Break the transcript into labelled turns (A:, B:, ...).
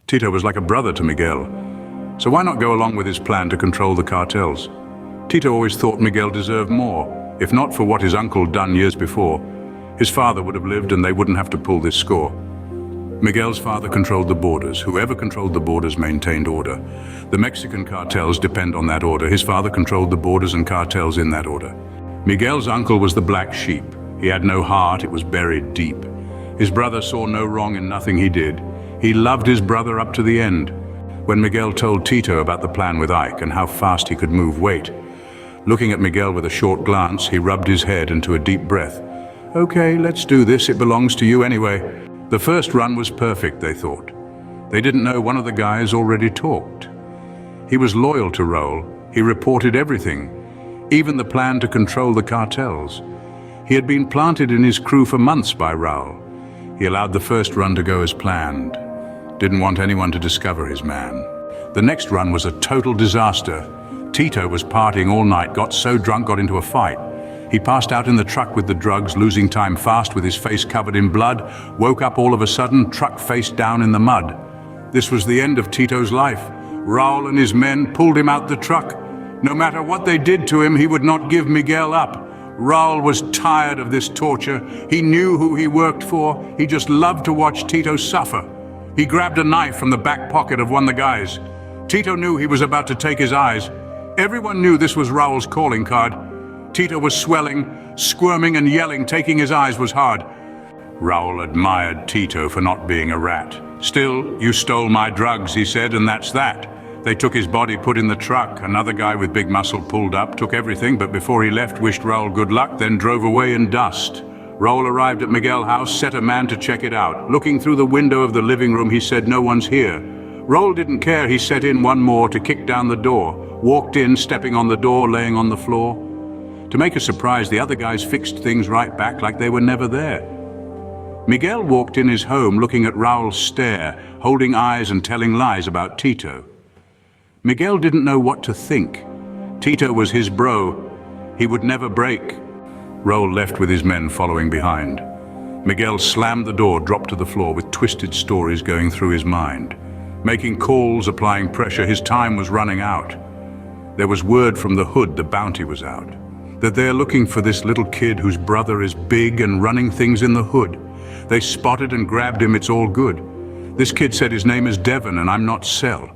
A: Tito was like a brother to Miguel. So why not go along with his plan to control the cartels? Tito always thought Miguel deserved more. If not for what his uncle done years before, his father would have lived and they wouldn't have to pull this score. Miguel's father controlled the borders. Whoever controlled the borders maintained order. The Mexican cartels depend on that order. His father controlled the borders and cartels in that order. Miguel's uncle was the black sheep. He had no heart, it was buried deep. His brother saw no wrong in nothing he did. He loved his brother up to the end. When Miguel told Tito about the plan with Ike and how fast he could move weight, looking at Miguel with a short glance, he rubbed his head into a deep breath. Okay, let's do this, it belongs to you anyway. The first run was perfect, they thought. They didn't know one of the guys already talked. He was loyal to Rowell. He reported everything, even the plan to control the cartels. He had been planted in his crew for months by Rowell. He allowed the first run to go as planned. Didn't want anyone to discover his man. The next run was a total disaster. Tito was partying all night, got so drunk, got into a fight. He passed out in the truck with the drugs, losing time fast with his face covered in blood, woke up all of a sudden, truck face down in the mud. This was the end of Tito's life. Rowell and his men pulled him out the truck. No matter what they did to him, he would not give Miguel up. Rowell was tired of this torture. He knew who he worked for. He just loved to watch Tito suffer. He grabbed a knife from the back pocket of one of the guys. Tito knew he was about to take his eyes. Everyone knew this was Rowell's calling card. Tito was swelling, squirming and yelling, taking his eyes was hard. Rowell admired Tito for not being a rat. Still, you stole my drugs, he said, and that's that. They took his body, put in the truck. Another guy with big muscle pulled up, took everything, but before he left, wished Rowell good luck, then drove away in dust. Rowell arrived at Miguel's house, set a man to check it out. Looking through the window of the living room, he said, no one's here. Rowell didn't care. He set in one more to kick down the door. Walked in, stepping on the door, laying on the floor. To make a surprise, the other guys fixed things right back like they were never there. Miguel walked in his home looking at Rowell's stare, holding eyes and telling lies about Tito. Miguel didn't know what to think. Tito was his bro. He would never break. Rowell left with his men following behind. Miguel slammed the door, dropped to the floor with twisted stories going through his mind. Making calls, applying pressure, his time was running out. There was word from the hood the bounty was out. That they're looking for this little kid whose brother is big and running things in the hood. They spotted and grabbed him, it's all good. This kid said his name is Devon and I'm not Sel.